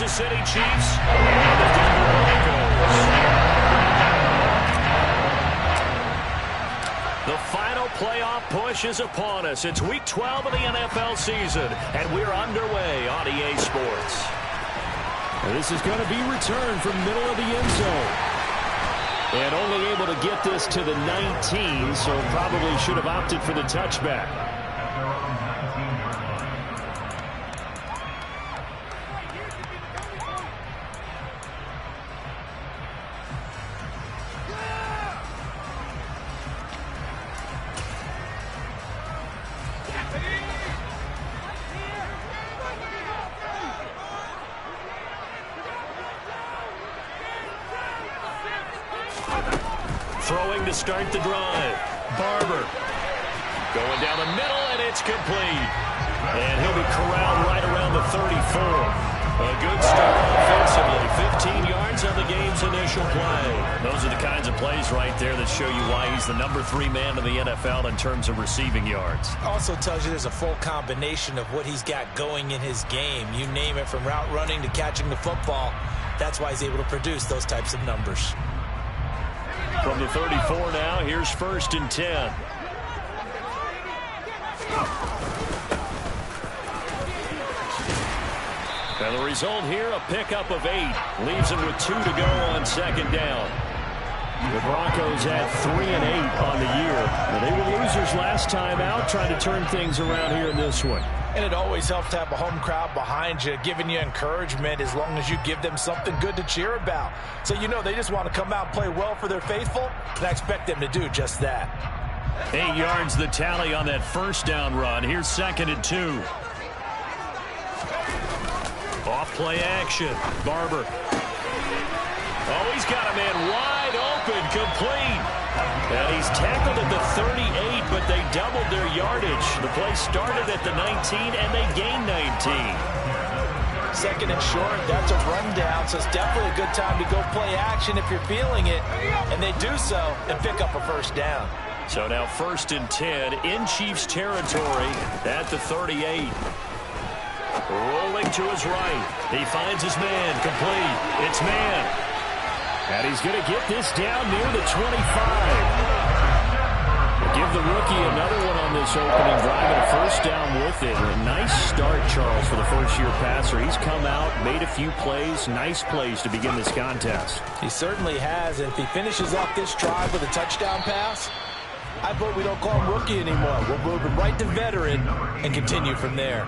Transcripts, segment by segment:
Kansas City Chiefs and the Denver Broncos. The final playoff push is upon us. It's Week 12 of the NFL season, and we're underway on EA Sports. And this is going to be returned from middle of the end zone. And only able to get this to the 19, so probably should have opted for the touchback. Throwing to start the drive. Barber. Going down the middle, and it's complete. And he'll be corralled right around the 34. A good start offensively. 15 yards on the game's initial play. Those are the kinds of plays right there that show you why he's the number 3 man in the NFL in terms of receiving yards. Also tells you there's a full combination of what he's got going in his game. You name it, from route running to catching the football. That's why he's able to produce those types of numbers. From the 34 now, here's 1st and 10. And the result here, a pickup of 8. Leaves him with 2 to go on 2nd down. The Broncos had 3 and 8 on the year. Now, they were losers last time out, trying to turn things around here in this one. And it always helps to have a home crowd behind you, giving you encouragement as long as you give them something good to cheer about. So you know they just want to come out and play well for their faithful, and I expect them to do just that. 8 yards the tally on that 1st down run. Here's 2nd and 2. Off play action. Barber. Oh, he's got a man wide open, complete. And he's tackled at the 38, but they doubled their yardage. The play started at the 19, and they gained 19. 2nd and short, that's a rundown, so it's definitely a good time to go play action if you're feeling it. And they do so and pick up a 1st down. So now 1st and 10 in Chiefs territory at the 38. Rolling to his right. He finds his man, complete. It's man. And he's going to get this down near the 25. Give the rookie another one on this opening drive and a 1st down with it. A nice start, Charles, for the first-year passer. He's come out, made a few plays, nice plays to begin this contest. He certainly has, and if he finishes off this drive with a touchdown pass, I vote we don't call him rookie anymore. We'll move him right to veteran and continue from there.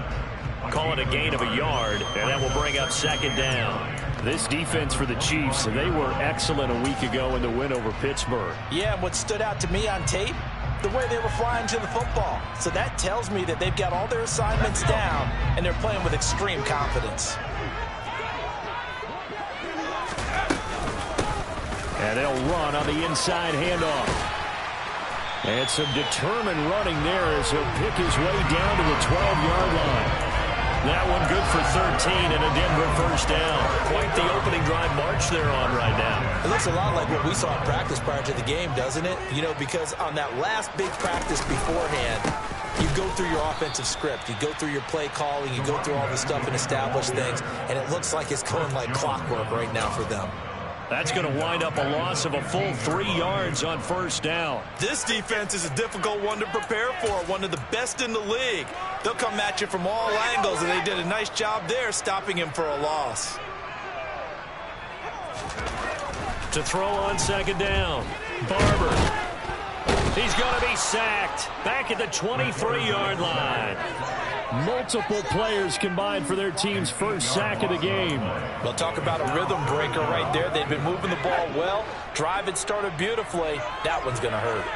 Call it a gain of a yard, and that will bring up 2nd down. This defense for the Chiefs, they were excellent a week ago in the win over Pittsburgh. Yeah, and what stood out to me on tape, the way they were flying to the football. So that tells me that they've got all their assignments down, and they're playing with extreme confidence. And they'll run on the inside handoff. And some determined running there as he'll pick his way down to the 12-yard line. That one good for 13 and a Denver 1st down. Quite the opening drive march they're on right now. It looks a lot like what we saw in practice prior to the game, doesn't it? You know, because on that last big practice beforehand, you go through your offensive script. You go through your play calling. You go through all the stuff and establish things. And it looks like it's going like clockwork right now for them. That's going to wind up a loss of a full 3 yards on 1st down. This defense is a difficult one to prepare for, one of the best in the league. They'll come at you from all angles, and they did a nice job there stopping him for a loss. To throw on 2nd down, Barber. He's going to be sacked back at the 23-yard line. Multiple players combined for their team's 1st sack of the game. We'll talk about a rhythm breaker right there. They've been moving the ball well. Drive had started beautifully. That one's going to hurt.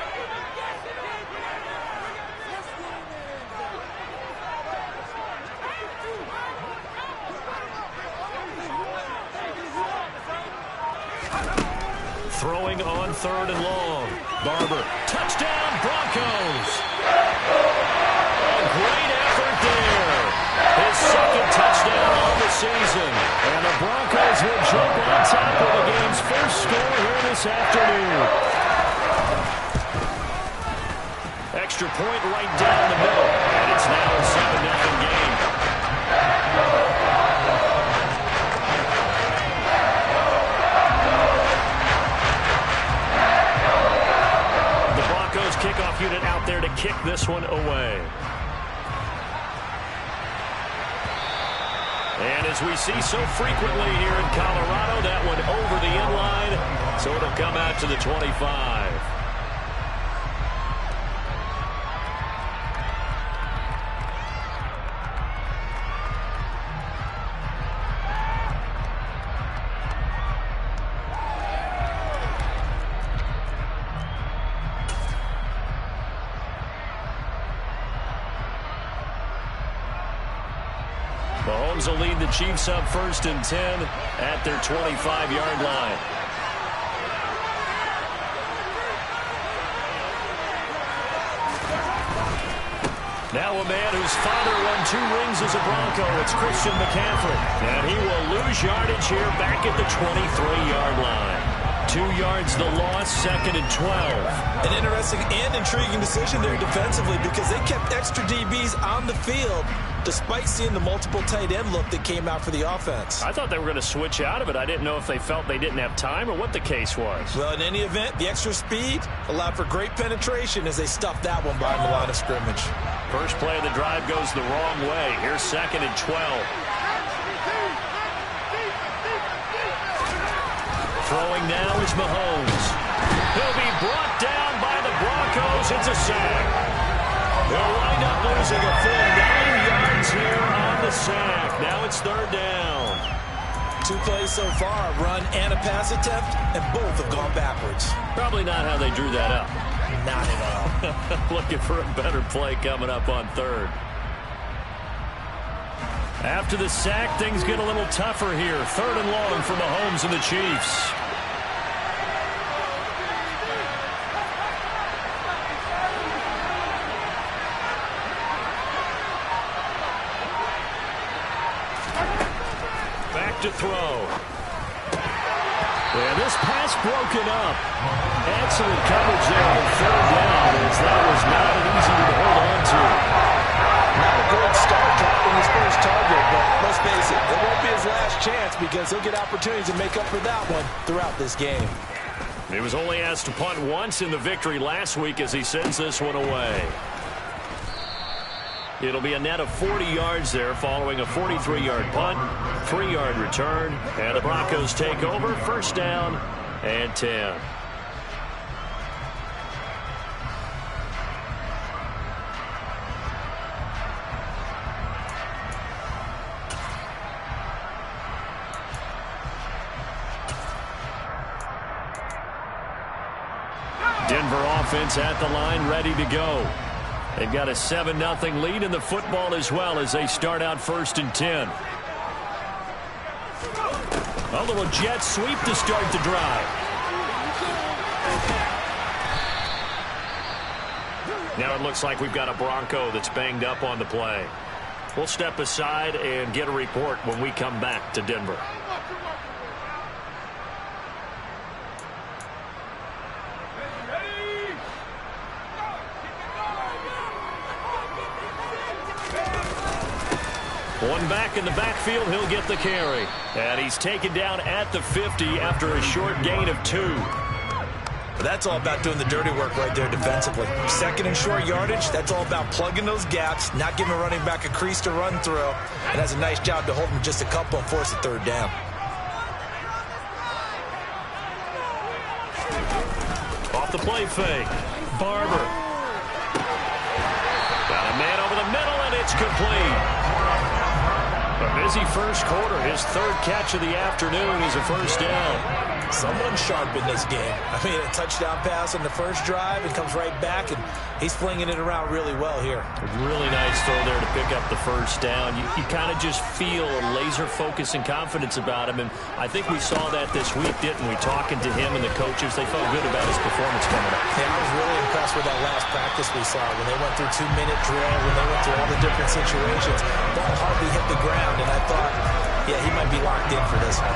Throwing on 3rd and long. Barber. Touchdown, Broncos. A great effort there. His 2nd touchdown on the season. And the Broncos will jump on top of the game's 1st score here this afternoon. Extra point right down the middle. And it's now a 7-0 game. And as we see so frequently here in Colorado, that one over the inline, so it'll come out to the 25. Mahomes will lead the Chiefs up 1st and 10 at their 25-yard line. Now a man whose father won 2 rings as a Bronco. It's Christian McCaffrey. And he will lose yardage here back at the 23-yard line. 2 yards the loss, 2nd and 12. An interesting and intriguing decision there defensively because they kept extra DBs on the field despite seeing the multiple tight end look that came out for the offense. I thought they were going to switch out of it. I didn't know if they felt they didn't have time or what the case was. Well, in any event, the extra speed allowed for great penetration as they stuffed that one behind the line of scrimmage. First play of the drive goes the wrong way. Here's 2nd and 12. Throwing now is Mahomes. He'll be brought down by the Broncos. It's a sack. They'll wind up losing a full 9 yards here on the sack. Now it's 3rd down. 2 plays so far, a run and a pass attempt, and both have gone backwards. Probably not how they drew that up. Not at all. Looking for a better play coming up on 3rd. After the sack, things get a little tougher here. 3rd and long for Mahomes and the Chiefs. Back to throw. And this pass broken up. Excellent coverage there on 3rd down as that was not an easy one to hold on to. Not a great start dropping his first target, but let's face it, it won't be his last chance because he'll get opportunities to make up for that one throughout this game. He was only asked to punt once in the victory last week as he sends this one away. It'll be a net of 40 yards there following a 43-yard punt, 3-yard return, and the Broncos take over. 1st down and 10. Denver offense at the line, ready to go. They've got a 7-0 lead in the football as well as they start out 1st and 10. A little jet sweep to start the drive. Now it looks like we've got a Bronco that's banged up on the play. We'll step aside and get a report when we come back to Denver. One back in the backfield, he'll get the carry. And he's taken down at the 50 after a short gain of 2. That's all about doing the dirty work right there defensively. 2nd and short yardage, that's all about plugging those gaps, not giving a running back a crease to run through, and has a nice job to hold him just a couple and force a 3rd down. Off the play fake. Barber. Got a man over the middle, and it's complete. A busy first quarter. His 3rd catch of the afternoon is a 1st down. Someone sharp in this game. I mean, a touchdown pass on the first drive and comes right back, and he's flinging it around really well here. A really nice throw there to pick up the 1st down. You kind of just feel a laser focus and confidence about him, and I think we saw that this week, didn't we? Talking to him and the coaches, they felt good about his performance coming up. Yeah, I was really impressed with that last practice we saw when they went through 2-minute drill, when they went through all the different situations. Ball hardly hit the ground, and I thought, yeah, he might be locked in for this one.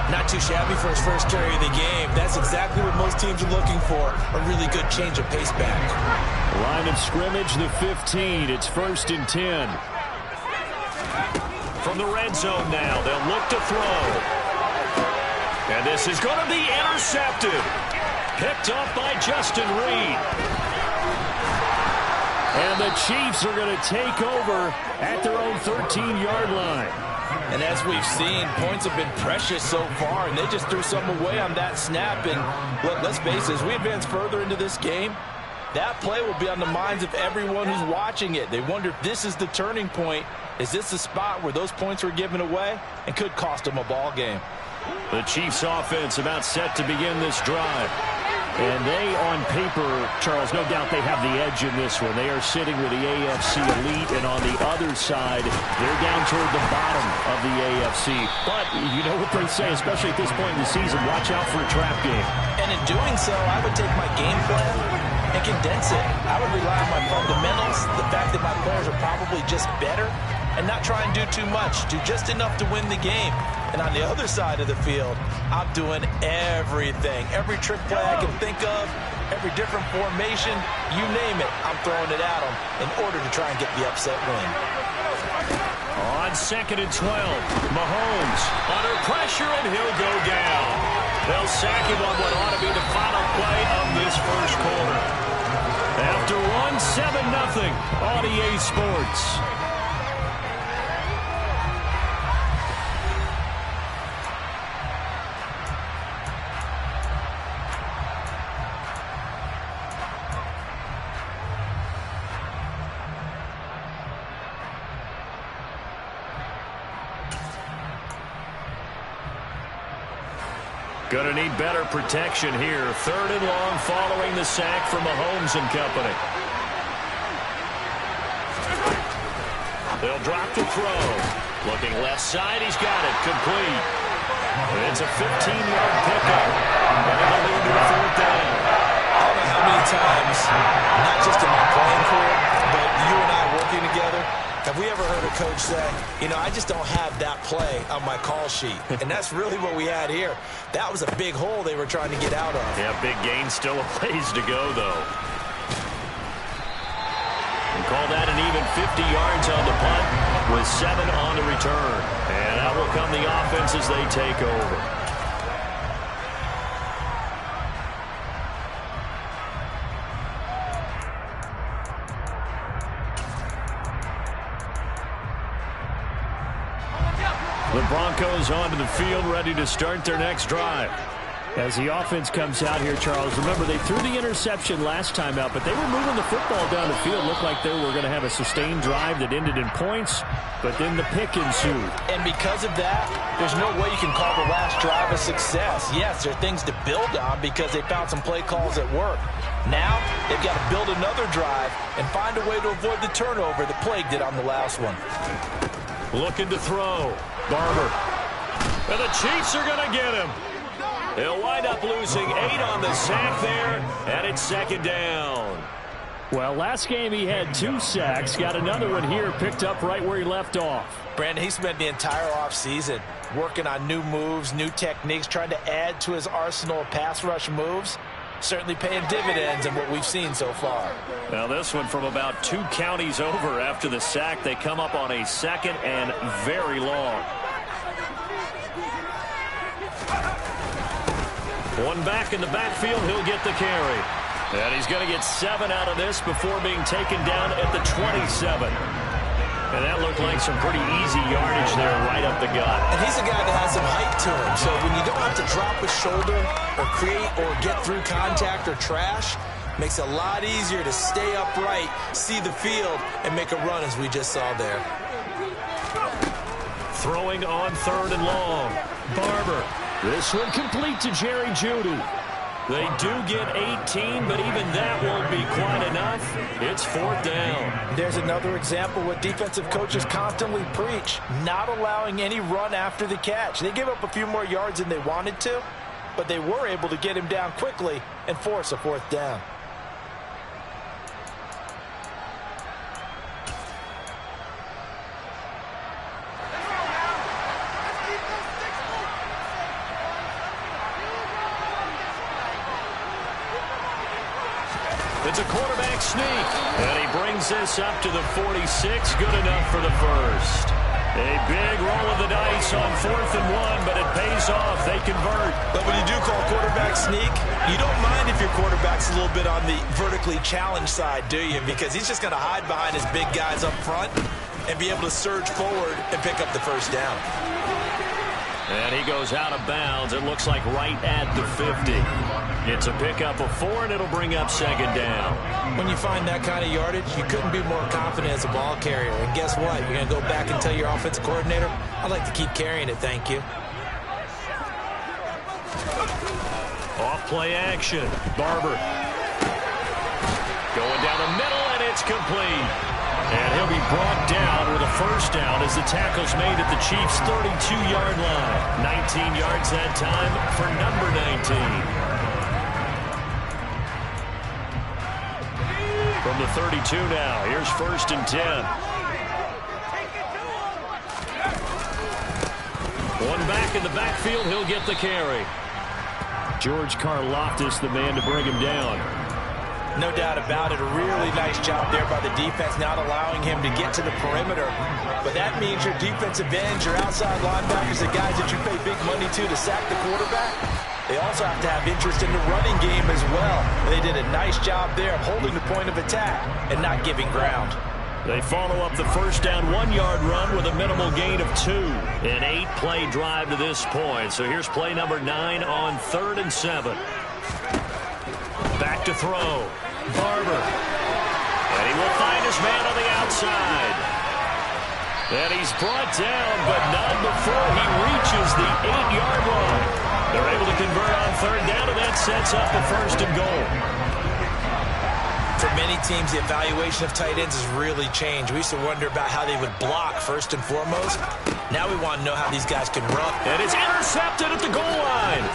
Not too shabby for his first carry of the game. That's exactly what most teams are looking for, a really good change of pace back. Line of scrimmage, the 15. It's 1st and 10. From the red zone now, they'll look to throw. And this is going to be intercepted. Picked up by Justin Reed. And the Chiefs are going to take over at their own 13-yard line. And as we've seen, points have been precious so far, and they just threw some away on that snap. And let's face it, as we advance further into this game, that play will be on the minds of everyone who's watching it. They wonder if this is the turning point. Is this the spot where those points were given away and could cost them a ball game? The Chiefs offense about set to begin this drive. And they, on paper, Charles, no doubt they have the edge in this one. They are sitting with the AFC elite, and on the other side, they're down toward the bottom of the AFC. But you know what they say, especially at this point in the season, watch out for a trap game. And in doing so, I would take my game plan and condense it. I would rely on my fundamentals, the fact that my players are probably just better, and not try and do too much, do just enough to win the game. And on the other side of the field, I'm doing everything. Every trick play I can think of, every different formation, you name it, I'm throwing it at them in order to try and get the upset win. On 2nd and 12, Mahomes under pressure, and he'll go down. They'll sack him on what ought to be the final play of this first quarter. After one, 7-0 on EA Sports. Going to need better protection here. 3rd and long following the sack from Mahomes and company. They'll drop to throw. Looking left side, he's got it. Complete. It's a 15-yard pickup. And it'll lead to a 4th down. I don't know how many times, not just in my playing career, but you and I working together, have we ever heard a coach say, you know, I just don't have that play on my call sheet? And that's really what we had here. That was a big hole they were trying to get out of. Yeah, big gain, still a ways to go, though. And call that an even 50 yards on the punt with 7 on the return. And out will come the offense as they take over. The Broncos onto the field, ready to start their next drive. As the offense comes out here, Charles, remember they threw the interception last time out, but they were moving the football down the field. Looked like they were going to have a sustained drive that ended in points, but then the pick ensued. And because of that, there's no way you can call the last drive a success. Yes, there are things to build on because they found some play calls that work. Now, they've got to build another drive and find a way to avoid the turnover that plagued it on the last one. Looking to throw. Barber. And the Chiefs are going to get him. They'll wind up losing 8 on the sack there, and it's 2nd down. Well, last game he had 2 sacks. Got another one here, picked up right where he left off. Brandon, he spent the entire offseason working on new moves, new techniques, trying to add to his arsenal of pass rush moves. Certainly paying dividends in what we've seen so far. Now this one from about 2 counties over after the sack. They come up on a 2nd and very long. One back in the backfield, he'll get the carry. And he's going to get 7 out of this before being taken down at the 27. And that looked like some pretty easy yardage there right up the gut. And he's a guy that has some height to him. So when you don't have to drop a shoulder or create or get through contact or trash, makes it a lot easier to stay upright, see the field, and make a run as we just saw there. Throwing on 3rd and long. Barber. This one complete to Jerry Jeudy. They do get 18, but even that won't be quite enough. It's 4th down. There's another example what defensive coaches constantly preach, not allowing any run after the catch. They gave up a few more yards than they wanted to, but they were able to get him down quickly and force a 4th down. It's a quarterback sneak, and he brings this up to the 46. Good enough for the first. A big roll of the dice on 4th and 1, but it pays off. They convert. But when you do call quarterback sneak, you don't mind if your quarterback's a little bit on the vertically challenged side, do you? Because he's just going to hide behind his big guys up front and be able to surge forward and pick up the first down. And he goes out of bounds. It looks like right at the 50. It's a pickup of 4, and it'll bring up 2nd down. When you find that kind of yardage, you couldn't be more confident as a ball carrier. And guess what? You're going to go back and tell your offensive coordinator, I'd like to keep carrying it, thank you. Off play action. Barber. Going down the middle, and it's complete. And he'll be brought down with a first down as the tackle's made at the Chiefs' 32-yard line. 19 yards that time for number 19. From the 32 now, here's 1st and 10. One back in the backfield, he'll get the carry. George Karlaftis, the man to bring him down. No doubt about it. A really nice job there by the defense, not allowing him to get to the perimeter. But that means your defensive ends, your outside linebackers, the guys that you pay big money to sack the quarterback, they also have to have interest in the running game as well. And they did a nice job there of holding the point of attack and not giving ground. They follow up the first down 1-yard run with a minimal gain of 2. An 8-play drive to this point. So here's play number 9 on 3rd and 7. Back to throw. Barber. And he will find his man on the outside. And he's brought down, but not before he reaches the 8-yard line. They're able to convert on 3rd down, and that sets up the 1st and goal. For many teams, the evaluation of tight ends has really changed. We used to wonder about how they would block first and foremost. Now we want to know how these guys can run. And it's intercepted at the goal line.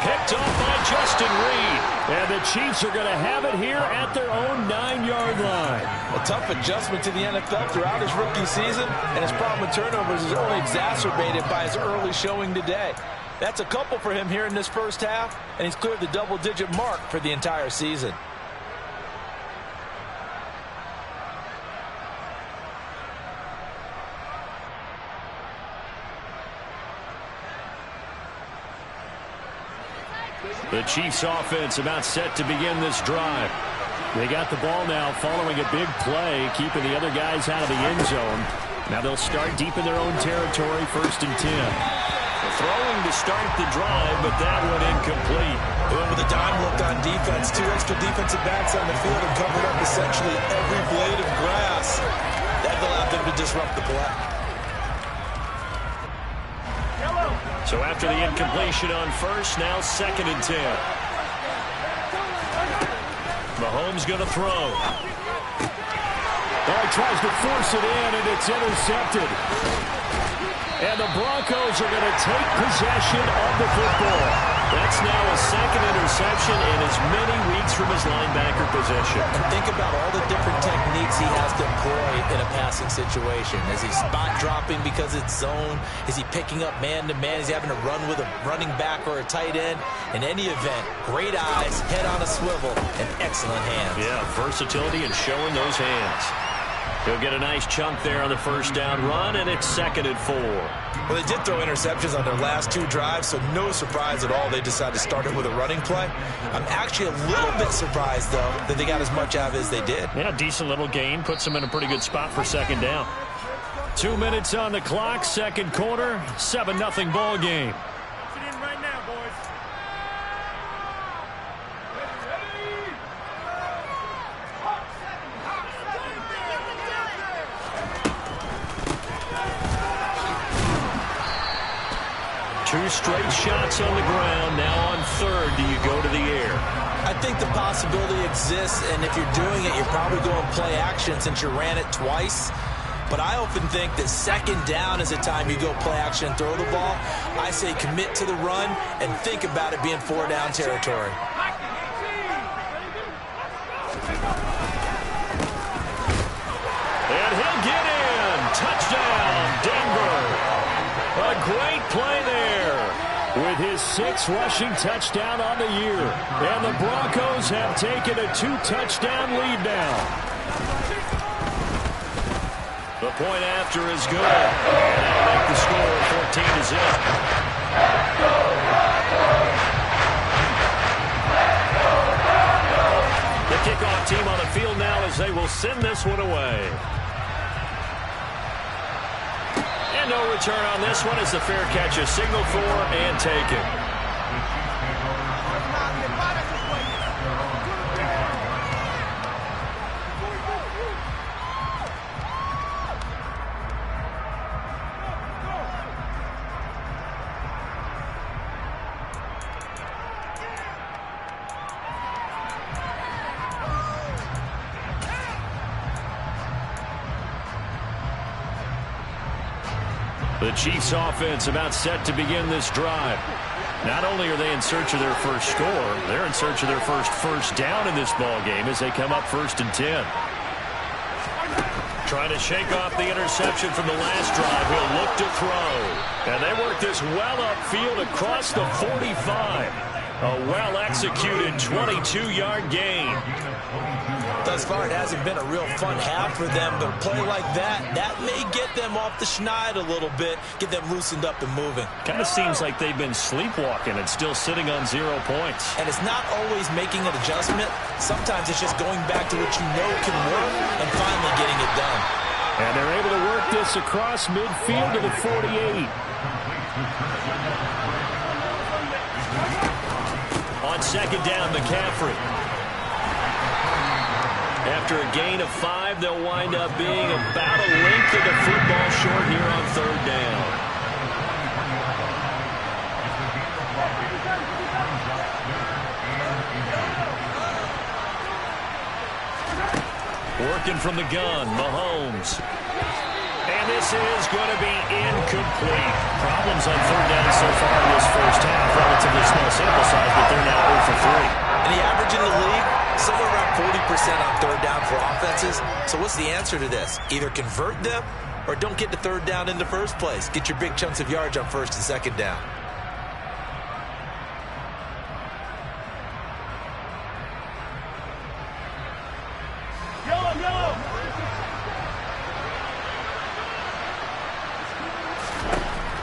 Picked off by Justin Reed. And the Chiefs are going to have it here at their own 9-yard line. A tough adjustment to the NFL throughout his rookie season, and his problem with turnovers is only exacerbated by his early showing today. That's a couple for him here in this first half, and he's cleared the double-digit mark for the entire season. The Chiefs offense about set to begin this drive. They got the ball now following a big play, keeping the other guys out of the end zone. Now they'll start deep in their own territory, 1st and 10. Throwing to start the drive, but that one incomplete. With a dime look on defense, 2 extra defensive backs on the field and covered up essentially every blade of grass. That allowed them to disrupt the play. So after the incompletion on 1st, now 2nd and 10. Mahomes going to throw. Oh, he tries to force it in, and it's intercepted. And the Broncos are going to take possession of the football. That's now a 2nd interception in as many weeks from his linebacker position. And think about all the different techniques he has to employ in a passing situation. Is he spot dropping because it's zone? Is he picking up man-to-man? Is he having to run with a running back or a tight end? In any event, great eyes, head on a swivel, and excellent hands. Yeah, versatility and showing those hands. He'll get a nice chunk there on the first down run, and it's 2nd and 4. Well, they did throw interceptions on their last 2 drives, so no surprise at all they decided to start it with a running play. I'm actually a little bit surprised, though, that they got as much out of it as they did. Yeah, decent little gain. Puts them in a pretty good spot for 2nd down. 2 minutes on the clock, 2nd quarter, 7-0 ball game. Right now, boys. 2 straight shots on the ground. Now on 3rd, do you go to the air? I think the possibility exists, and if you're doing it, you're probably going play action since you ran it twice. But I often think that 2nd down is a time you go play action and throw the ball. I say commit to the run and think about it being 4-down territory. And he'll get in. Touchdown, Denver. A great play there with his 6th rushing touchdown on the year. And the Broncos have taken a 2-touchdown lead now. The point after is good. And that'll make the score 14-0. The kickoff team on the field now as they will send this one away. And no return on this one as the fair catch is signaled for and taken. The Chiefs offense about set to begin this drive. Not only are they in search of their first score, they're in search of their first down in this ball game as they come up 1st and 10. Trying to shake off the interception from the last drive. He'll look to throw. And they work this well upfield across the 45. A well-executed 22-yard gain. Thus far, it hasn't been a real fun half for them, but a play like that may get them off the schneid a little bit, get them loosened up and moving. Kind of seems like they've been sleepwalking and still sitting on 0 points. And it's not always making an adjustment. Sometimes it's just going back to what you know can work and finally getting it done. And they're able to work this across midfield to the 48. On 2nd down, McCaffrey. After a gain of 5, they'll wind up being about a length of the football short here on 3rd down. Working from the gun, Mahomes. And this is going to be incomplete. Problems on 3rd down so far in this first half. Relatively small sample size, but they're now 0 for 3. And the average in the league, somewhere around 40% on 3rd down for offenses. So what's the answer to this? Either convert them or don't get to 3rd down in the first place. Get your big chunks of yards on 1st and 2nd down.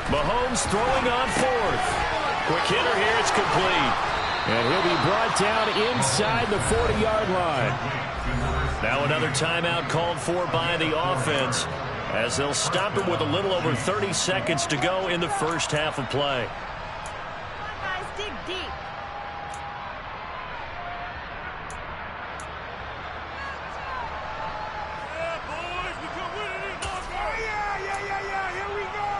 Mahomes throwing on 4th. Quick hitter here, it's complete. And he'll be brought down inside the 40-yard line. Now another timeout called for by the offense as they'll stop him with a little over 30 seconds to go in the first half of play. Guys, dig deep. Yeah, boys, we come winning it, Broncos. Oh, yeah, here we go.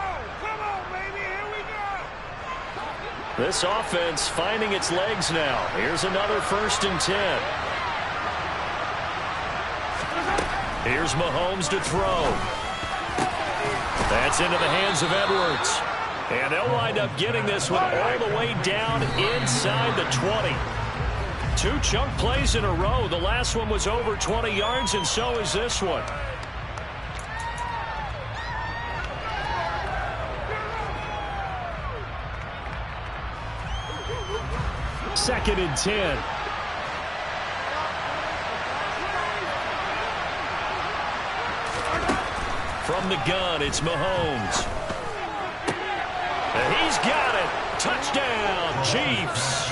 Come on, baby, here we go. This offense finding its legs now. Here's another 1st and 10. Here's Mahomes to throw. That's into the hands of Edwards. And they'll wind up getting this one all the way down inside the 20. 2 chunk plays in a row. The last one was over 20 yards, and so is this one. Second and 10. From the gun, it's Mahomes. And he's got it. Touchdown, Chiefs.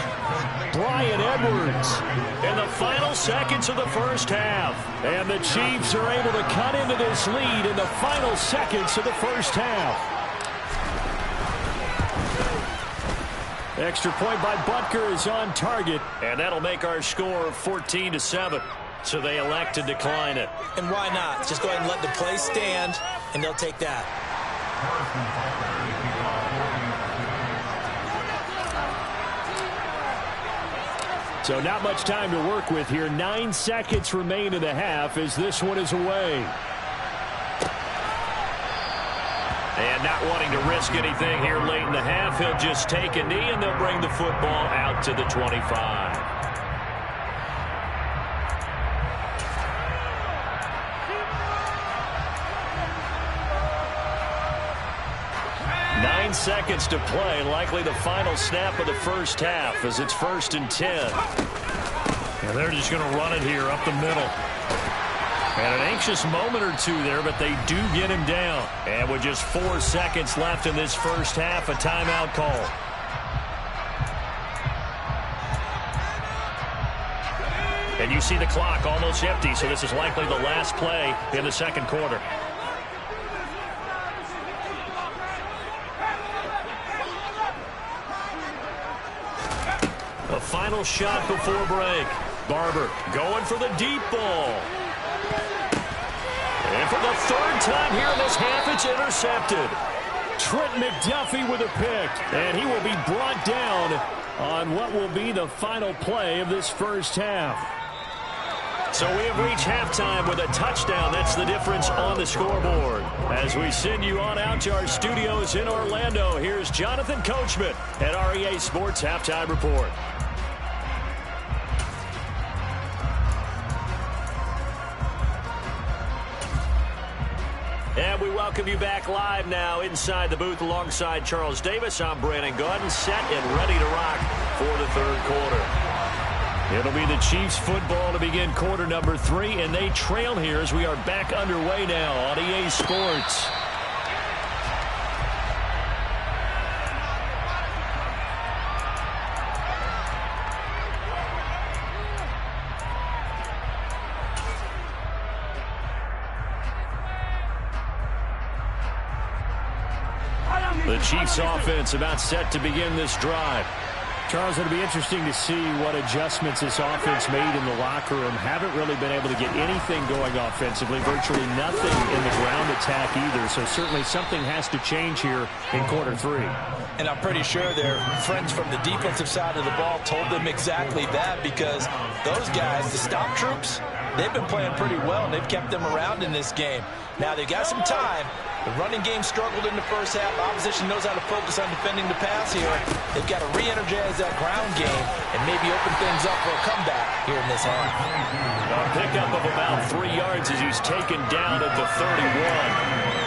Bryan Edwards in the final seconds of the first half. And the Chiefs are able to cut into this lead in the final seconds of the first half. Extra point by Butker is on target, and that'll make our score 14-7. So they elect to decline it. And why not? Just go ahead and let the play stand, and they'll take that. So not much time to work with here. 9 seconds remain in the half as this one is away. And not wanting to risk anything here late in the half, he'll just take a knee, and they'll bring the football out to the 25. Seconds to play, likely the final snap of the first half as it's 1st and 10. And they're just going to run it here up the middle. And an anxious moment or two there, but they do get him down. And with just 4 seconds left in this first half, a timeout call. And you see the clock almost empty, so this is likely the last play in the second quarter. A final shot before break. Barber going for the deep ball. And for the third time here in this half, it's intercepted. Trent McDuffie with a pick, and he will be brought down on what will be the final play of this first half. So we have reached halftime with a touchdown. That's the difference on the scoreboard. As we send you on out to our studios in Orlando, here's Jonathan Coachman at REA Sports Halftime Report. And we welcome you back live now inside the booth alongside Charles Davis. I'm Brandon Gaudin, set and ready to rock for the third quarter. It'll be the Chiefs football to begin quarter number 3, and they trail here as we are back underway now on EA Sports. The Chiefs offense about set to begin this drive. Charles, it'll be interesting to see what adjustments this offense made in the locker room. Haven't really been able to get anything going offensively, virtually nothing in the ground attack either. So certainly something has to change here in quarter 3. And I'm pretty sure their friends from the defensive side of the ball told them exactly that, because those guys, the stop troops, they've been playing pretty well, and they've kept them around in this game. Now they've got some time. The running game struggled in the first half. Opposition knows how to focus on defending the pass here. They've got to re-energize that ground game and maybe open things up for a comeback here in this half. A pickup of about 3 yards as he's taken down at the 31.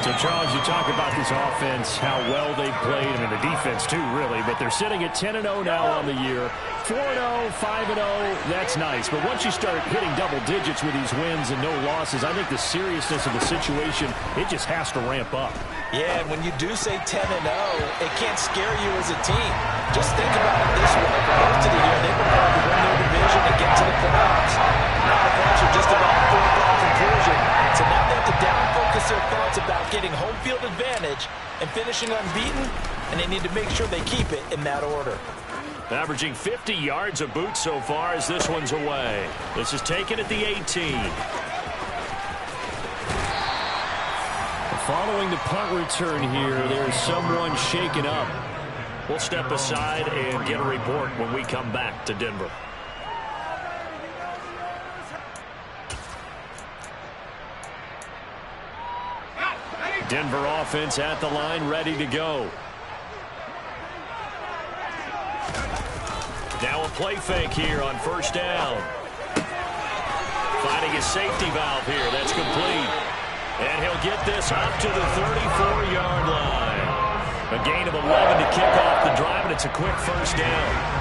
So, Charles, you talk about this offense, how well they've played, and the defense too, really, but they're sitting at 10-0 now on the year. 4-0, 5-0, that's nice. But once you start hitting double digits with these wins and no losses, I think the seriousness of the situation, it just has to ramp up. Yeah, and when you do say 10-0, it can't scare you as a team. Just think about it this way. For most of the year, they've been trying to win their division and get to the playoffs. Now the Bucs are just about a foregone conclusion. So now they have to down-focus their thoughts about getting home field advantage and finishing unbeaten, and they need to make sure they keep it in that order. Averaging 50 yards a boot so far as this one's away. This is taken at the 18. Following the punt return here, there's someone shaken up. We'll step aside and get a report when we come back to Denver. Denver offense at the line, ready to go. Now a play fake here on first down. Finding his safety valve here. That's complete. And he'll get this up to the 34-yard line. A gain of 11 to kick off the drive, and it's a quick first down.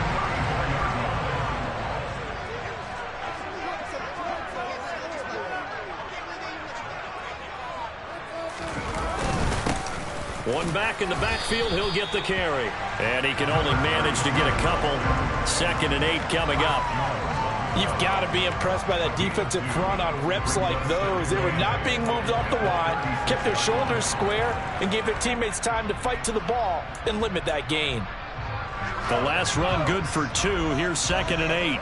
One back in the backfield, he'll get the carry. And he can only manage to get a couple. 2nd and 8 coming up. You've got to be impressed by that defensive front on reps like those. They were not being moved off the line, kept their shoulders square, and gave their teammates time to fight to the ball and limit that gain. The last run good for 2. Here's 2nd and 8.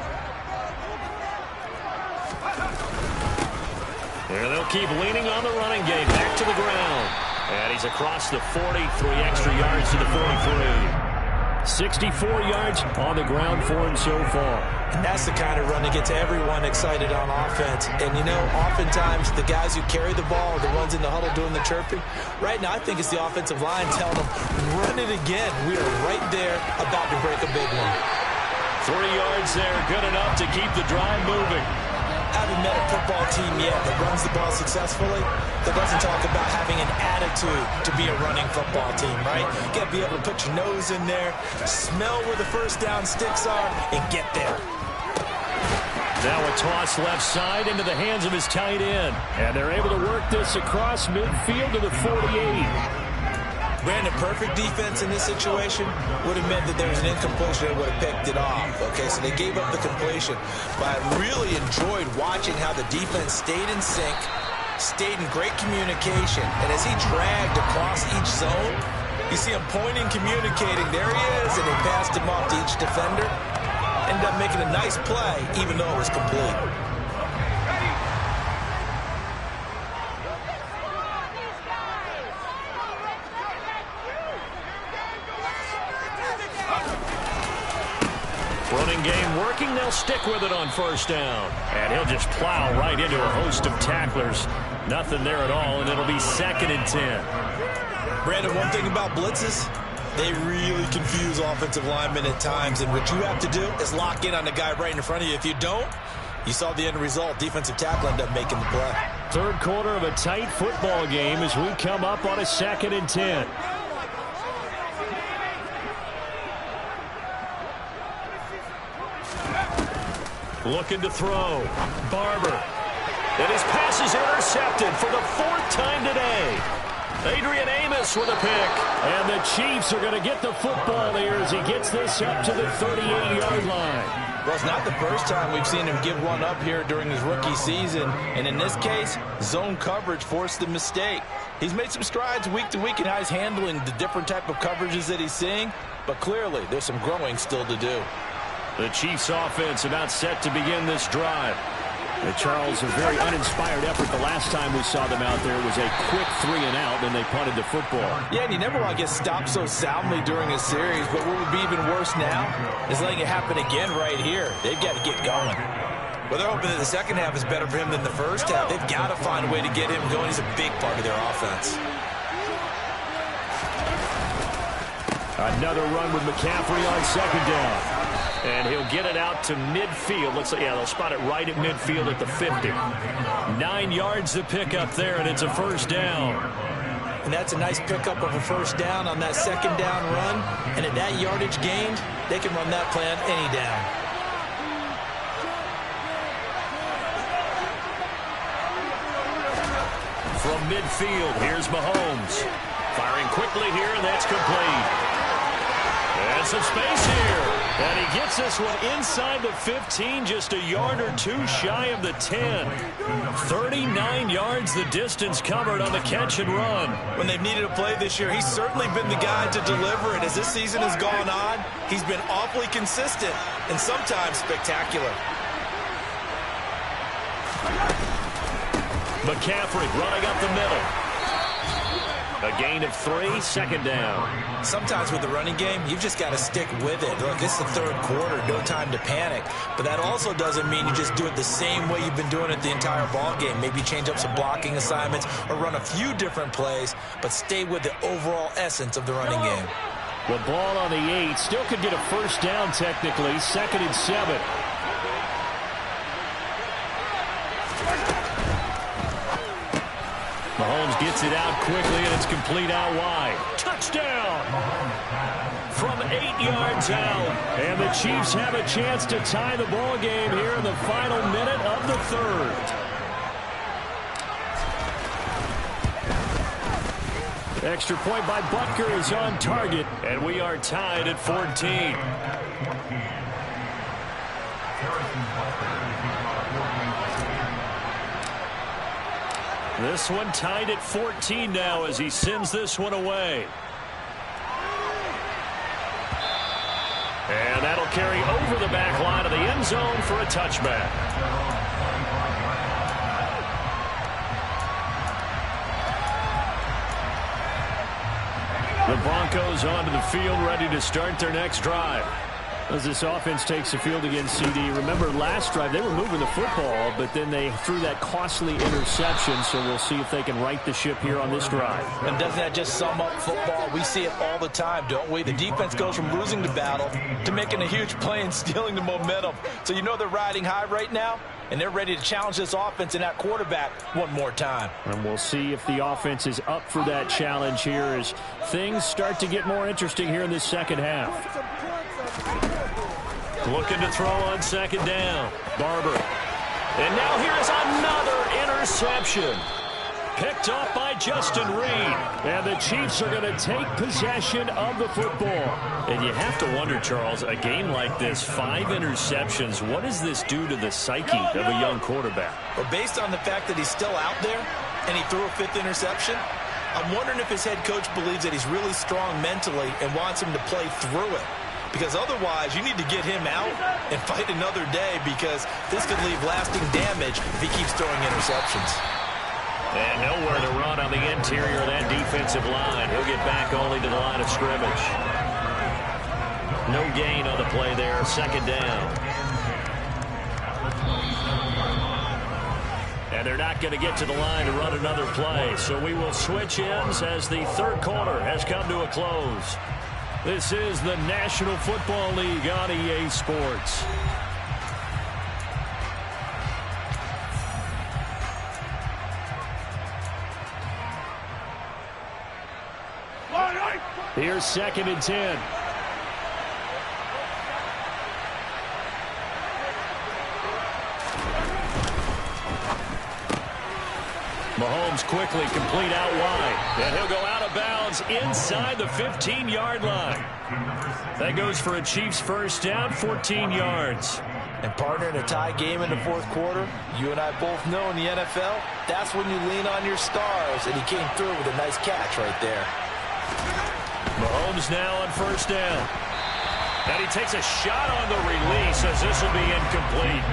And they'll keep leaning on the running game. Back to the ground. And he's across the 40, 3 extra yards to the 43. 64 yards on the ground for him so far. And that's the kind of run that gets everyone excited on offense. And, you know, oftentimes the guys who carry the ball are the ones in the huddle doing the chirping. Right now, I think it's the offensive line telling them, run it again. We are right there about to break a big one. 3 yards there, good enough to keep the drive moving. I haven't met a football team yet that runs the ball successfully that doesn't talk about having an attitude to be a running football team, right? You got to be able to put your nose in there, smell where the first down sticks are, and get there. Now a toss left side into the hands of his tight end. And they're able to work this across midfield to the 48. Brandon, perfect defense in this situation would have meant that there was an incompletion. They would have picked it off. Okay, so they gave up the completion. But I really enjoyed watching how the defense stayed in sync, stayed in great communication. And as he dragged across each zone, you see him pointing, communicating. There he is, and they passed him off to each defender. Ended up making a nice play, even though it was complete. Running game working. They'll stick with it on first down. And he'll just plow right into a host of tacklers. Nothing there at all, and it'll be 2nd and 10. Brandon, one thing about blitzes, they really confuse offensive linemen at times. And what you have to do is lock in on the guy right in front of you. If you don't, you saw the end result. Defensive tackle ended up making the play. Third quarter of a tight football game as we come up on a 2nd and 10. Looking to throw. Barber. And his pass is intercepted for the 4th time today. Adrian Amos with a pick. And the Chiefs are going to get the football here as he gets this up to the 38-yard line. Well, it's not the first time we've seen him give one up here during his rookie season. And in this case, zone coverage forced the mistake. He's made some strides week to week in how he's handling the different type of coverages that he's seeing. But clearly, there's some growing still to do. The Chiefs offense about set to begin this drive. Charles, a very uninspired effort the last time we saw them out there was a quick 3-and-out, and they punted the football. Yeah, and you never want to get stopped so soundly during a series, but what would be even worse now is letting it happen again right here. They've got to get going. Well, they're hoping that the second half is better for him than the first half. They've got to find a way to get him going. He's a big part of their offense. Another run with McCaffrey on 2nd down. And he'll get it out to midfield. Looks like, yeah, they'll spot it right at midfield at the 50. 9 yards to pick up there, and it's a first down. And that's a nice pickup of a first down on that 2nd down run. And at that yardage gained, they can run that play on any down. From midfield, here's Mahomes. Firing quickly here, and that's complete. And some space here. And he gets this one inside the 15, just a yard or two shy of the 10. 39 yards the distance covered on the catch and run. When they've needed a play this year, he's certainly been the guy to deliver it. As this season has gone on, he's been awfully consistent and sometimes spectacular. McCaffrey running up the middle. A gain of 3, 2nd down. Sometimes with the running game, you've just got to stick with it. Look, it's the 3rd quarter, no time to panic. But that also doesn't mean you just do it the same way you've been doing it the entire ball game. Maybe change up some blocking assignments or run a few different plays, but stay with the overall essence of the running game. The ball on the 8, still could get a first down technically, 2nd and 7. Mahomes gets it out quickly, and it's complete out wide. Touchdown! From 8 yards out. And the Chiefs have a chance to tie the ball game here in the final minute of the 3rd. Extra point by Butker is on target, and we are tied at 14. This one tied at 14 now as he sends this one away. And that'll carry over the back line of the end zone for a touchback. The Broncos onto the field, ready to start their next drive. As this offense takes the field against CD, remember last drive they were moving the football, but then they threw that costly interception, so we'll see if they can right the ship here on this drive. And doesn't that just sum up football? We see it all the time, don't we? The defense goes from losing the battle to making a huge play and stealing the momentum. So you know they're riding high right now, and they're ready to challenge this offense and that quarterback one more time. And we'll see if the offense is up for that challenge here as things start to get more interesting here in this second half. Looking to throw on second down. Barber. And now here's another interception. Picked off by Justin Reed. And the Chiefs are going to take possession of the football. And you have to wonder, Charles, a game like this, 5 interceptions, what does this do to the psyche of a young quarterback? Well, based on the fact that he's still out there and he threw a 5th interception, I'm wondering if his head coach believes that he's really strong mentally and wants him to play through it. Because otherwise, you need to get him out and fight another day, because this could leave lasting damage if he keeps throwing interceptions. And nowhere to run on the interior of that defensive line. He'll get back only to the line of scrimmage. No gain on the play there. Second down. And they're not going to get to the line to run another play. So we will switch ends as the third quarter has come to a close. This is the National Football League on EA Sports. Here's 2nd and 10. Mahomes quickly complete out wide. And he'll go out of bounds inside the 15-yard line. That goes for a Chiefs first down, 14 yards. And partner, in a tie game in the 4th quarter, you and I both know in the NFL, that's when you lean on your stars. And he came through with a nice catch right there. Mahomes now on first down. And he takes a shot on the release as this will be incomplete.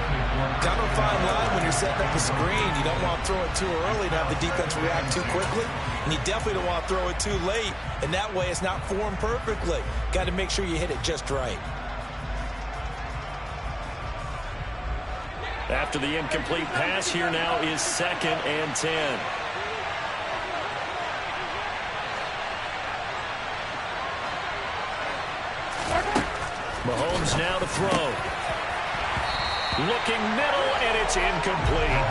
Kind of a fine line when you're setting up a screen. You don't want to throw it too early to have the defense react too quickly. And you definitely don't want to throw it too late. And that way it's not formed perfectly. Got to make sure you hit it just right. After the incomplete pass, here now is 2nd and 10. Mahomes now to throw. Looking middle, and it's incomplete.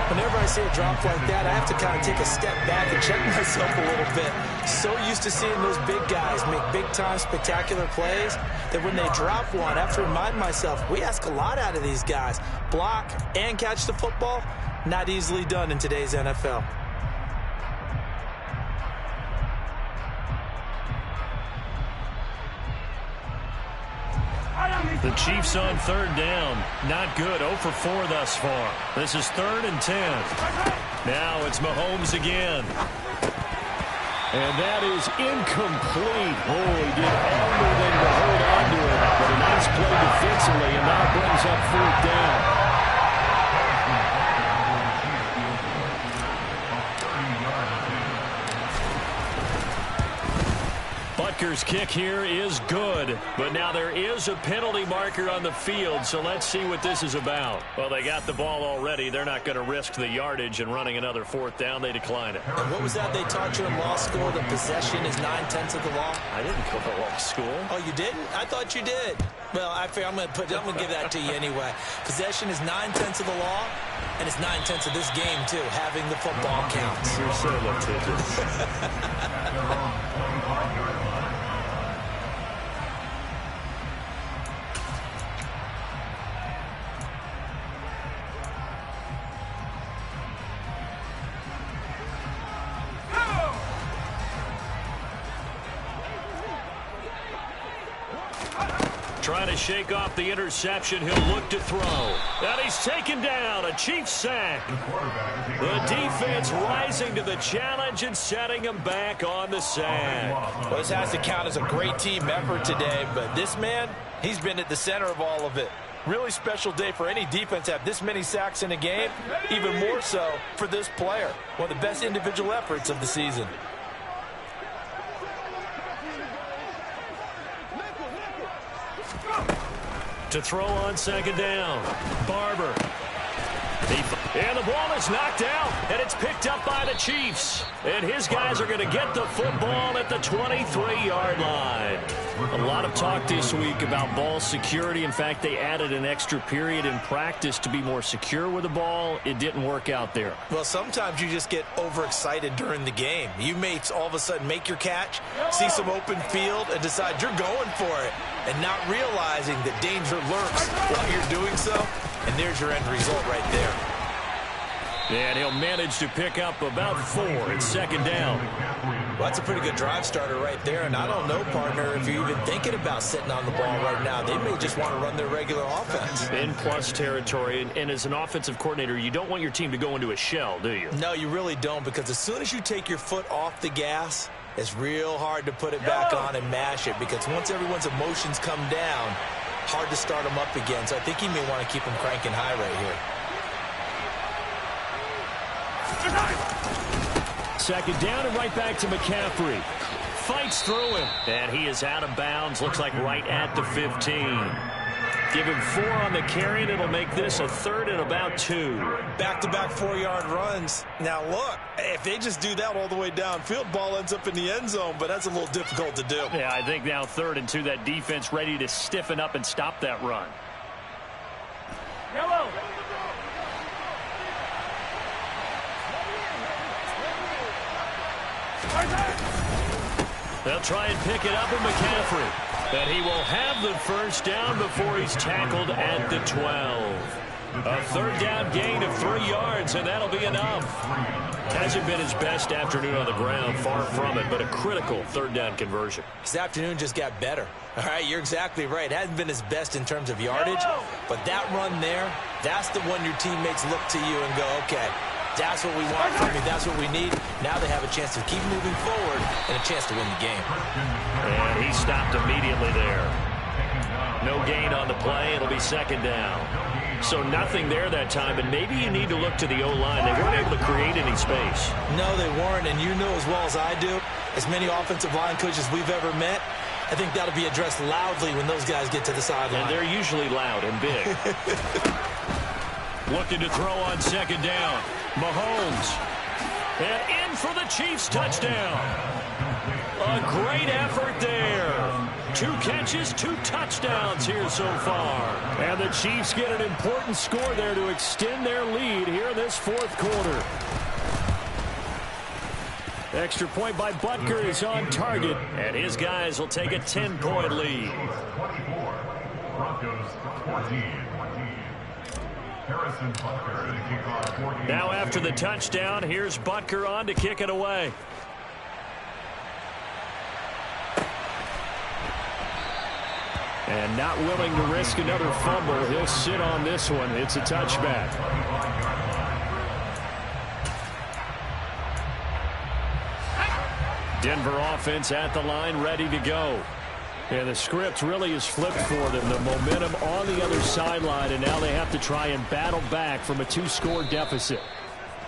Whenever I see a drop like that, I have to kind of take a step back and check myself a little bit. So used to seeing those big guys make big-time spectacular plays that when they drop one, I have to remind myself, we ask a lot out of these guys. Block and catch the football, not easily done in today's NFL. The Chiefs on third down. Not good. 0 for 4 thus far. This is 3rd and 10. Now it's Mahomes again. And that is incomplete. Oh, he did everything to hold on to it. But a nice play defensively, and now brings up 4th down. Butker's kick here is good, but now there is a penalty marker on the field, so let's see what this is about. Well, they got the ball already. They're not going to risk the yardage and running another 4th down. They decline it. And what was that they taught you in law school, that possession is 9/10 of the law? I didn't go to law school. Oh, you didn't? I thought you did. Well, I figure I'm going to give that to you anyway. Possession is 9/10 of the law, and it's 9/10 of this game, too. Having the football counts. You're so litigious. Trying to shake off the interception. He'll look to throw. And he's taken down. A Chiefs sack. The defense rising to the challenge and setting him back on the sack. Well, this has to count as a great team effort today, but this man, he's been at the center of all of it. Really special day for any defense to have this many sacks in a game, even more so for this player. One of the best individual efforts of the season. To throw on second down. Barber. And the ball is knocked out, and it's picked picked up by the Chiefs. And his guys are going to get the football at the 23-yard line. A lot of talk this week about ball security. In fact, they added an extra period in practice to be more secure with the ball. It didn't work out there. Well, sometimes you just get overexcited during the game. You may all of a sudden make your catch, see some open field, and decide you're going for it, and not realizing that danger lurks while you're doing so. And there's your end result right there. And he'll manage to pick up about 4. It's second down. Well, that's a pretty good drive starter right there. And I don't know, partner, if you're even thinking about sitting on the ball right now. They may just want to run their regular offense. In plus territory. And as an offensive coordinator, you don't want your team to go into a shell, do you? No, you really don't, because as soon as you take your foot off the gas, it's real hard to put it back on and mash it, because once everyone's emotions come down, hard to start them up again. So I think he may want to keep them cranking high right here. Second down and right back to McCaffrey. Fights through him. And he is out of bounds. Looks like right at the 15. Give him 4 on the carry, and it'll make this a 3rd and about 2. Back-to-back 4-yard runs. Now, look, if they just do that all the way downfield, ball ends up in the end zone, but that's a little difficult to do. Yeah, I think now 3rd and 2, that defense ready to stiffen up and stop that run. Yellow. They'll try and pick it up with McCaffrey. But he will have the first down before he's tackled at the 12. A 3rd down gain of 3 yards, and that'll be enough. Hasn't been his best afternoon on the ground, far from it, but a critical 3rd down conversion. His afternoon just got better. All right, you're exactly right. Hasn't been his best in terms of yardage, but that run there, that's the one your teammates look to you and go, okay, that's what we want from you. That's what we need. Now they have a chance to keep moving forward and a chance to win the game. And he stopped immediately there. No gain on the play. It'll be second down. So nothing there that time, and maybe you need to look to the O-line. They weren't able to create any space. No, they weren't, and you know as well as I do, as many offensive line coaches we've ever met, I think that'll be addressed loudly when those guys get to the sideline. And they're usually loud and big. Looking to throw on second down. Mahomes. And in for the Chiefs touchdown. A great effort there. 2 catches, 2 touchdowns here so far. And the Chiefs get an important score there to extend their lead here in this 4th quarter. Extra point by Butker is on target, and his guys will take a 10-point lead. Broncos 14. Now after the touchdown, here's Butker on to kick it away. And not willing to risk another fumble. He'll sit on this one. It's a touchback. Denver offense at the line, ready to go. And the script really is flipped for them. The momentum on the other sideline, and now they have to try and battle back from a 2-score deficit.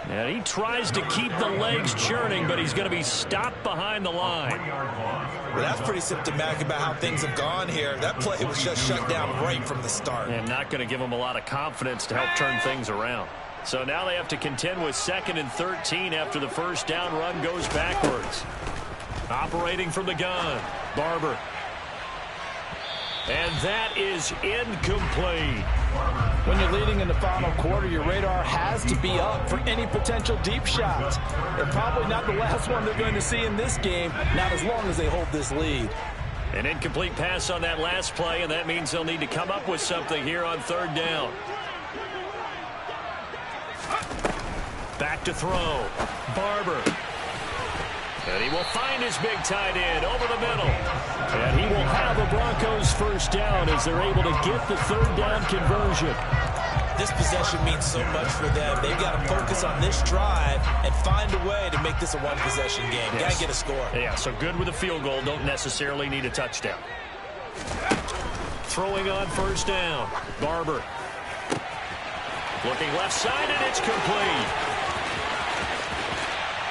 And he tries to keep the legs churning, but he's going to be stopped behind the line. Well, that's pretty symptomatic about how things have gone here. That play was just shut down right from the start. And not going to give them a lot of confidence to help turn things around. So now they have to contend with 2nd and 13 after the first down run goes backwards. Operating from the gun, Barber. And that is incomplete. When you're leading in the final quarter, your radar has to be up for any potential deep shots. And probably not the last one they're going to see in this game, not as long as they hold this lead. An incomplete pass on that last play, and that means they'll need to come up with something here on 3rd down. Back to throw. Barber. And he will find his big tight end over the middle. And he will have a Broncos first down as they're able to get the 3rd down conversion. This possession means so much for them. They've got to focus on this drive and find a way to make this a one-possession game. Yes. Got to get a score. Yeah, so good with a field goal. Don't necessarily need a touchdown. Throwing on first down. Barber. Looking left side, and it's complete.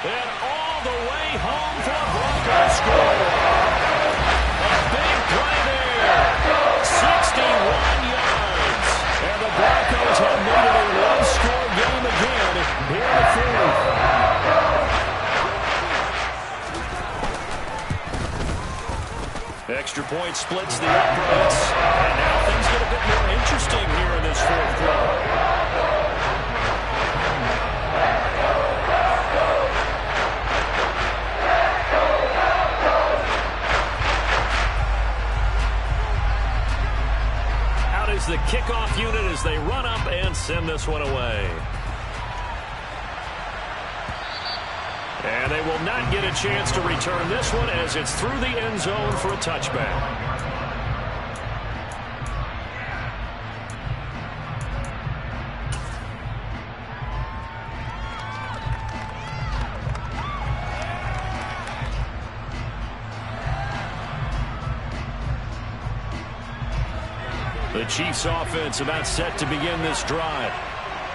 And all the way home for a Broncos score. A big play there. 61 yards. And the Broncos have made it a one-score game again here in the 4th. Extra point splits the uprights. And now things get a bit more interesting here in this fourth quarter. Out is the kickoff unit as they run up and send this one away. And they will not get a chance to return this one as it's through the end zone for a touchback. The Chiefs offense about set to begin this drive.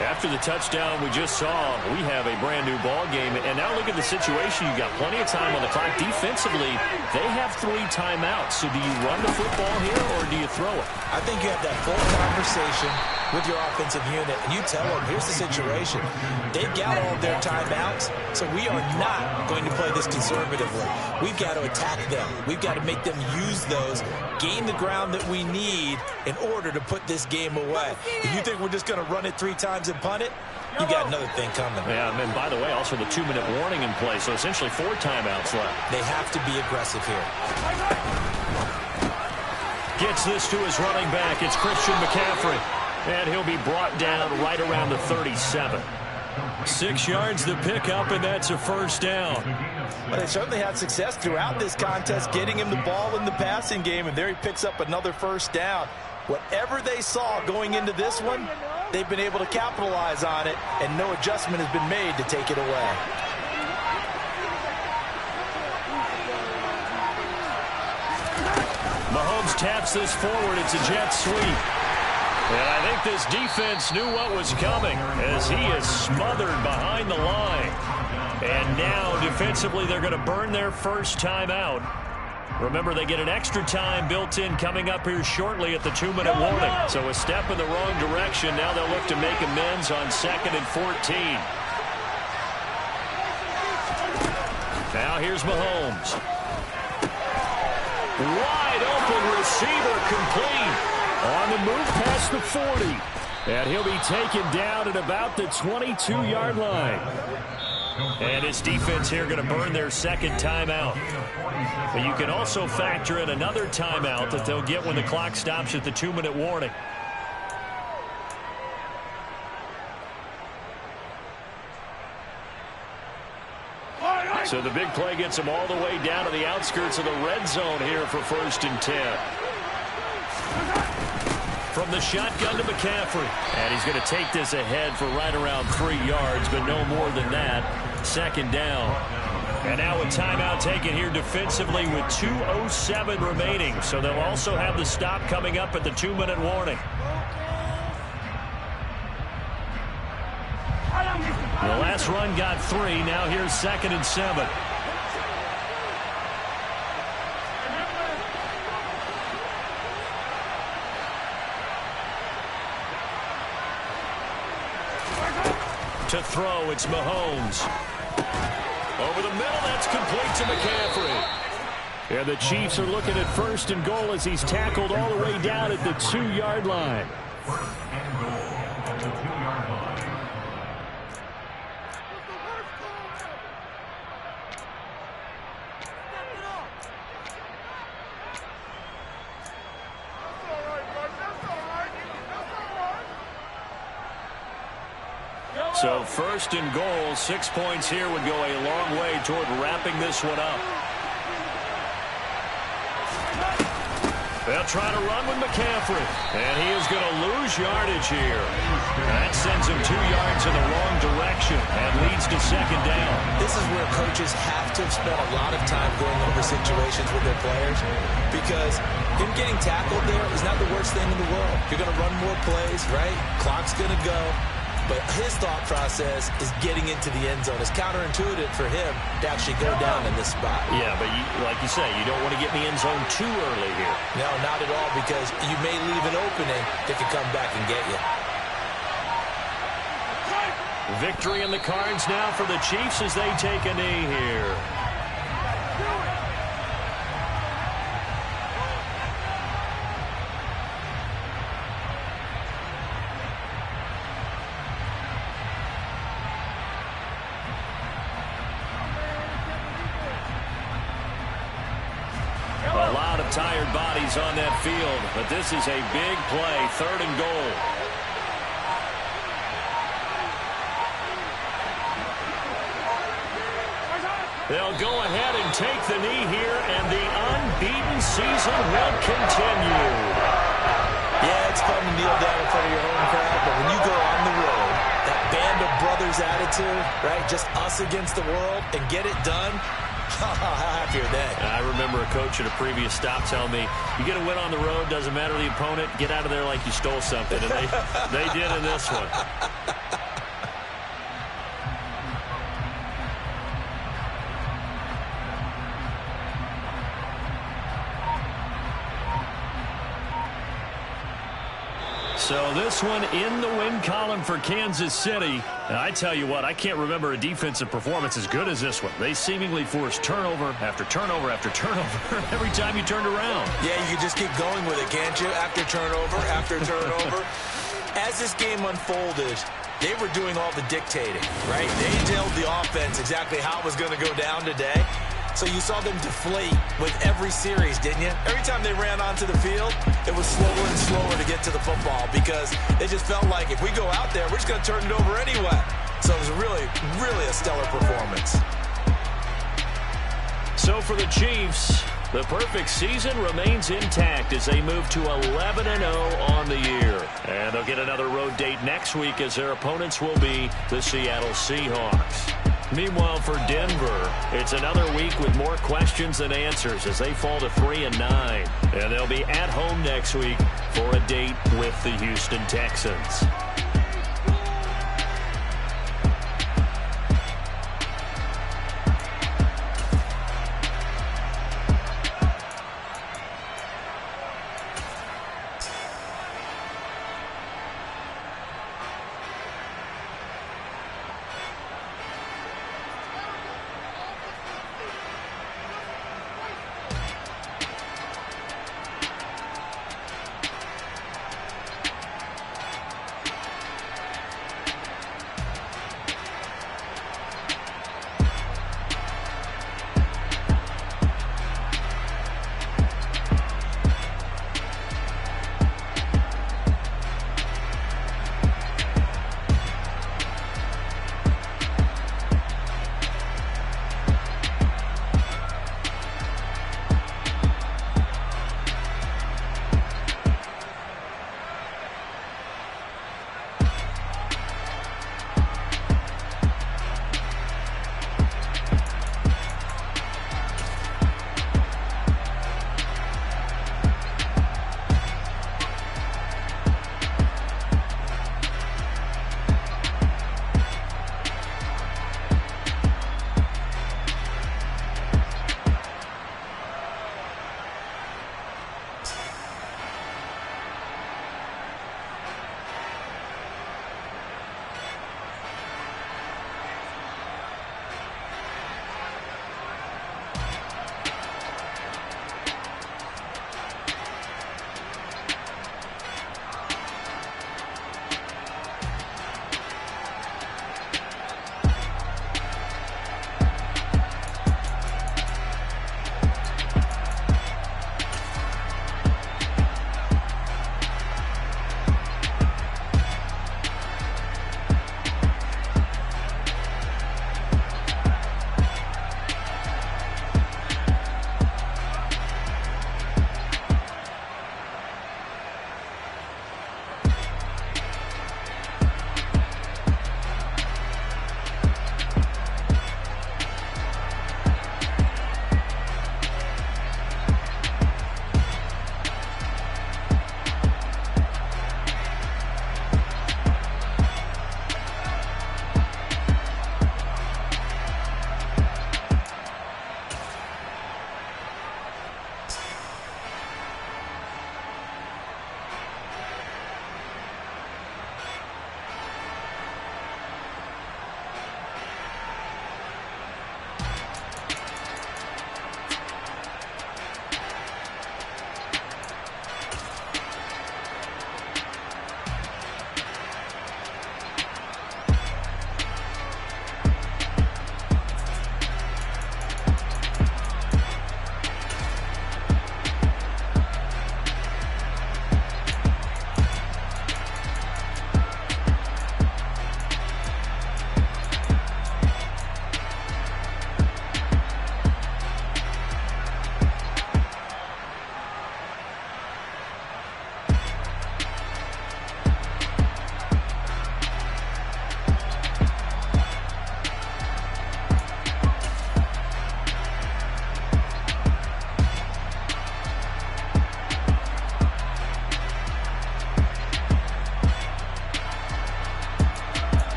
After the touchdown we just saw, we have a brand new ball game. And now look at the situation. You got plenty of time on the clock. Defensively, they have 3 timeouts. So do you run the football here or do you throw it? I think you have that full conversation with your offensive unit, and you tell them, here's the situation. They've got all of their timeouts, so we are not going to play this conservatively. We've got to attack them. We've got to make them use those, gain the ground that we need in order to put this game away. If you think we're just going to run it 3 times and punt it, you got another thing coming. Yeah, and by the way, also the 2-minute warning in play, so essentially 4 timeouts left. They have to be aggressive here. Gets this to his running back. It's Christian McCaffrey. And he'll be brought down right around the 37. 6 yards to pick up, and that's a first down. Well, they certainly had success throughout this contest, getting him the ball in the passing game, and there he picks up another first down. Whatever they saw going into this one, they've been able to capitalize on it, and no adjustment has been made to take it away. Mahomes taps this forward. It's a jet sweep. And I think this defense knew what was coming as he is smothered behind the line. And now defensively they're going to burn their first timeout. Remember, they get an extra time built in coming up here shortly at the 2-minute warning. So a step in the wrong direction. Now they'll look to make amends on 2nd and 14. Now here's Mahomes. Wide open receiver complete. On the move past the 40. And he'll be taken down at about the 22-yard line. And his defense here going to burn their second timeout. But you can also factor in another timeout that they'll get when the clock stops at the 2-minute warning. So the big play gets them all the way down to the outskirts of the red zone here for 1st and 10. From the shotgun to McCaffrey. And he's going to take this ahead for right around 3 yards, but no more than that. 2nd down. And now a timeout taken here defensively with 2:07 remaining. So they'll also have the stop coming up at the 2-minute warning. The last run got 3. Now here's 2nd and 7. To throw, it's Mahomes. Over the middle, that's complete to McCaffrey. And the Chiefs are looking at 1st and goal as he's tackled all the way down at the 2-yard line. So 1st and goal, 6 points here would go a long way toward wrapping this one up. They'll try to run with McCaffrey. And he is going to lose yardage here. That sends him 2 yards in the wrong direction and leads to 2nd down. This is where coaches have to have spent a lot of time going over situations with their players, because him getting tackled there is not the worst thing in the world. You're going to run more plays, right? Clock's going to go. But his thought process is getting into the end zone. It's counterintuitive for him to actually go down in this spot. Yeah, but like you say, you don't want to get in the end zone too early here. No, not at all, because you may leave an opening that can come back and get you. Victory in the cards now for the Chiefs as they take a knee here. tired bodies on that field, but this is a big play, 3rd and goal. They'll go ahead and take the knee here, and the unbeaten season will continue. Yeah, it's fun to kneel down in front of your home crowd, but when you go on the road, that band of brothers attitude, right, just us against the world, and get it done, how happy are they? I remember a coach at a previous stop telling me, you get a win on the road, doesn't matter the opponent, get out of there like you stole something. And they did in this one. So this one in the win column for Kansas City. And I tell you what, I can't remember a defensive performance as good as this one. They seemingly forced turnover after turnover after turnover every time you turned around. Yeah, you can just keep going with it, can't you? After turnover, after turnover. As this game unfolded, they were doing all the dictating, right? They told the offense exactly how it was going to go down today. So you saw them deflate with every series, didn't you? Every time they ran onto the field, it was slower and slower to get to the football because they just felt like if we go out there, we're just going to turn it over anyway. So it was really, really a stellar performance. So for the Chiefs, the perfect season remains intact as they move to 11-0 on the year. And they'll get another road date next week as their opponents will be the Seattle Seahawks. Meanwhile, for Denver, it's another week with more questions than answers as they fall to 3-9. And they'll be at home next week for a date with the Houston Texans.